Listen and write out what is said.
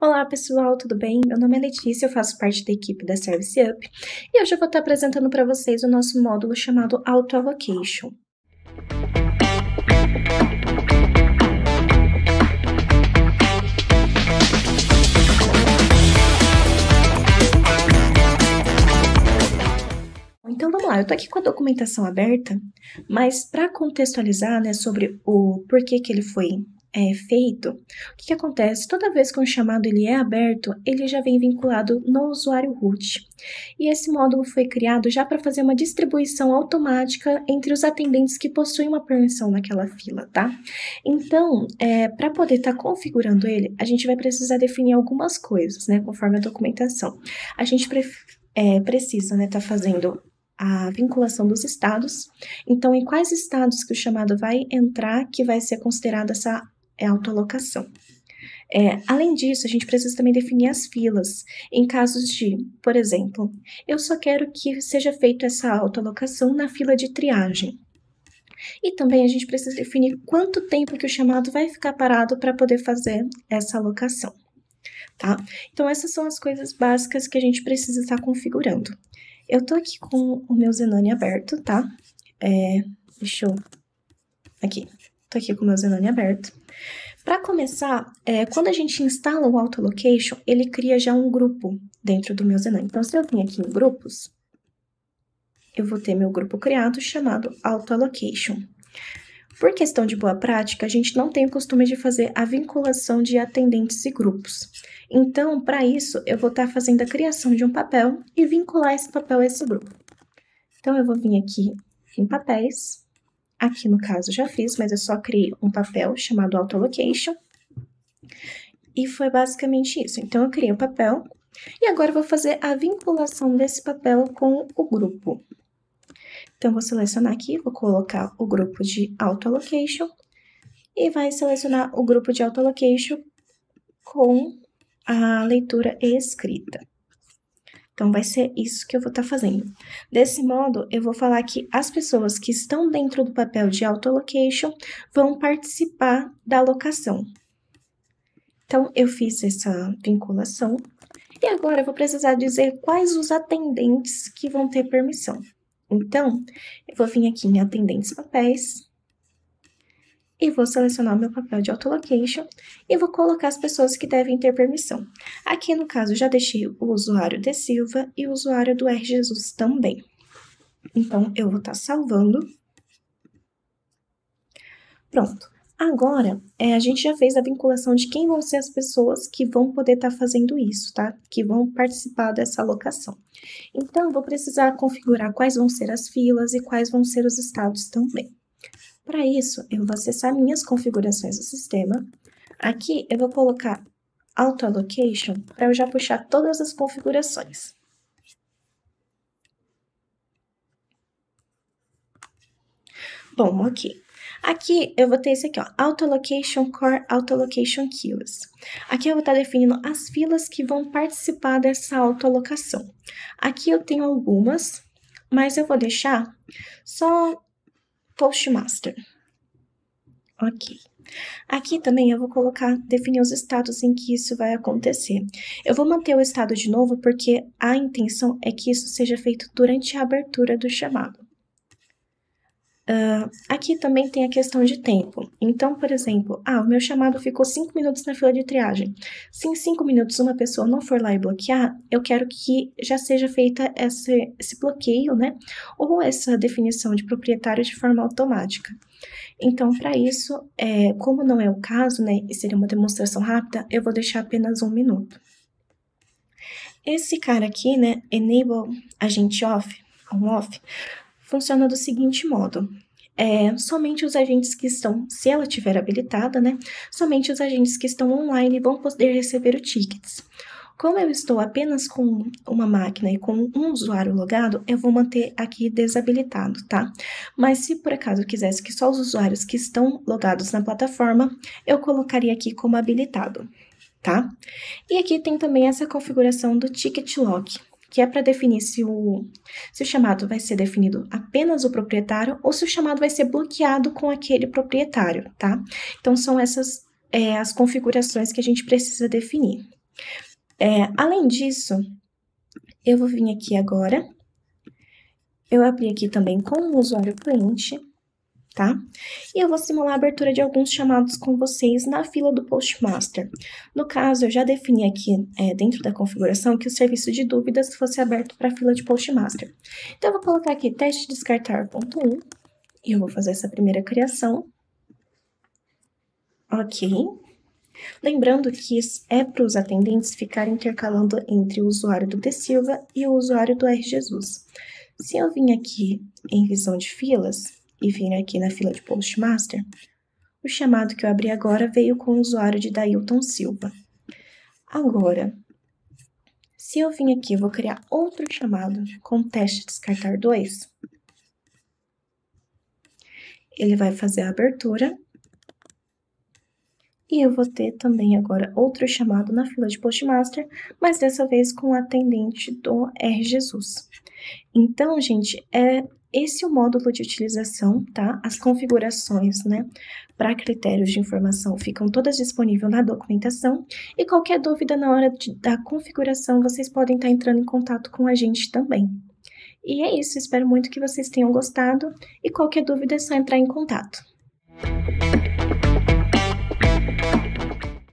Olá pessoal, tudo bem? Meu nome é Letícia, eu faço parte da equipe da Service Up e hoje eu vou estar apresentando para vocês o nosso módulo chamado Auto Allocation. Então vamos lá, eu tô aqui com a documentação aberta, mas para contextualizar, né, sobre o porquê que ele foi feito, o que acontece? Toda vez que um chamado ele é aberto, ele já vem vinculado no usuário root. E esse módulo foi criado já para fazer uma distribuição automática entre os atendentes que possuem uma permissão naquela fila, tá? Então, para poder estar configurando ele, a gente vai precisar definir algumas coisas, né, conforme a documentação. A gente precisa, né, estar fazendo a vinculação dos estados. Então, em quais estados que o chamado vai entrar que vai ser considerada essa autoalocação. Além disso, a gente precisa também definir as filas. Em casos de, por exemplo, eu só quero que seja feita essa autoalocação na fila de triagem. E também a gente precisa definir quanto tempo que o chamado vai ficar parado para poder fazer essa alocação, tá? Então, essas são as coisas básicas que a gente precisa estar configurando. Eu tô aqui com o meu Zenani aberto, tá? Aqui. Tô aqui com o meu Zenani aberto. Para começar, quando a gente instala o Auto Allocation, ele cria já um grupo dentro do meu Zenani. Então, se eu vim aqui em grupos, eu vou ter meu grupo criado chamado Auto Allocation. Por questão de boa prática, a gente não tem o costume de fazer a vinculação de atendentes e grupos. Então, para isso, eu vou estar fazendo a criação de um papel e vincular esse papel a esse grupo. Então, eu vou vir aqui em papéis. Aqui, no caso, já fiz, mas eu só criei um papel chamado Auto Allocation. E foi basicamente isso. Então, eu criei um papel e agora eu vou fazer a vinculação desse papel com o grupo. Então, vou selecionar aqui, vou colocar o grupo de Auto Allocation e vai selecionar o grupo de Auto Allocation com a leitura e escrita. Então, vai ser isso que eu vou estar fazendo. Desse modo, eu vou falar que as pessoas que estão dentro do papel de Auto Allocation vão participar da alocação. Então, eu fiz essa vinculação e agora eu vou precisar dizer quais os atendentes que vão ter permissão. Então, eu vou vir aqui em Atendentes Papéis e vou selecionar o meu papel de Auto Allocation e vou colocar as pessoas que devem ter permissão. Aqui, no caso, já deixei o usuário de Silva e o usuário do R. Jesus também. Então, eu vou estar salvando. Pronto. Agora, a gente já fez a vinculação de quem vão ser as pessoas que vão poder estar fazendo isso, tá? Que vão participar dessa alocação. Então, eu vou precisar configurar quais vão ser as filas e quais vão ser os estados também. Para isso, eu vou acessar minhas configurações do sistema. Aqui, eu vou colocar Auto Allocation para eu já puxar todas as configurações. Bom, ok. Aqui, eu vou ter esse aqui, ó, Auto Allocation Core, Auto Allocation Queues. Aqui eu vou estar definindo as filas que vão participar dessa autoalocação. Aqui eu tenho algumas, mas eu vou deixar só Postmaster. Ok. Aqui também eu vou definir os estados em que isso vai acontecer. Eu vou manter o estado de novo porque a intenção é que isso seja feito durante a abertura do chamado. Aqui também tem a questão de tempo. Então, por exemplo, o meu chamado ficou 5 minutos na fila de triagem. Se em 5 minutos uma pessoa não for lá e bloquear, eu quero que já seja feita esse bloqueio, né? Ou essa definição de proprietário de forma automática. Então, para isso, como não é o caso, né, e seria uma demonstração rápida, eu vou deixar apenas 1 minuto. Esse cara aqui, né, Enable Agent On-Off, funciona do seguinte modo. Somente os agentes que estão, se ela estiver habilitada, né, somente os agentes que estão online vão poder receber o tickets. Como eu estou apenas com uma máquina e com um usuário logado, eu vou manter aqui desabilitado, tá? Mas se por acaso eu quisesse que só os usuários que estão logados na plataforma, eu colocaria aqui como habilitado, tá? E aqui tem também essa configuração do Ticket Lock, que é para definir se o chamado vai ser definido apenas o proprietário ou se o chamado vai ser bloqueado com aquele proprietário, tá? Então, são essas as configurações que a gente precisa definir. Além disso, eu vou vir aqui agora, eu abri aqui também com o usuário cliente, tá? E eu vou simular a abertura de alguns chamados com vocês na fila do Postmaster. No caso, eu já defini aqui dentro da configuração que o serviço de dúvidas fosse aberto para a fila de Postmaster. Então, eu vou colocar aqui teste descartar.1 e eu vou fazer essa primeira criação. Ok. Lembrando que isso é para os atendentes ficarem intercalando entre o usuário do D. Silva e o usuário do R. Jesus. Se eu vim aqui em visão de filas e vir aqui na fila de Postmaster, o chamado que eu abri agora veio com o usuário de Dailton Silva. Agora, se eu vim aqui, eu vou criar outro chamado com teste descartar 2. Ele vai fazer a abertura. E eu vou ter também agora outro chamado na fila de Postmaster, mas dessa vez com o atendente do R. Jesus. Então, gente, esse é o módulo de utilização, tá? As configurações, né, para critérios de informação ficam todas disponíveis na documentação. E qualquer dúvida na hora da configuração, vocês podem estar entrando em contato com a gente também. E é isso, espero muito que vocês tenham gostado. E qualquer dúvida é só entrar em contato.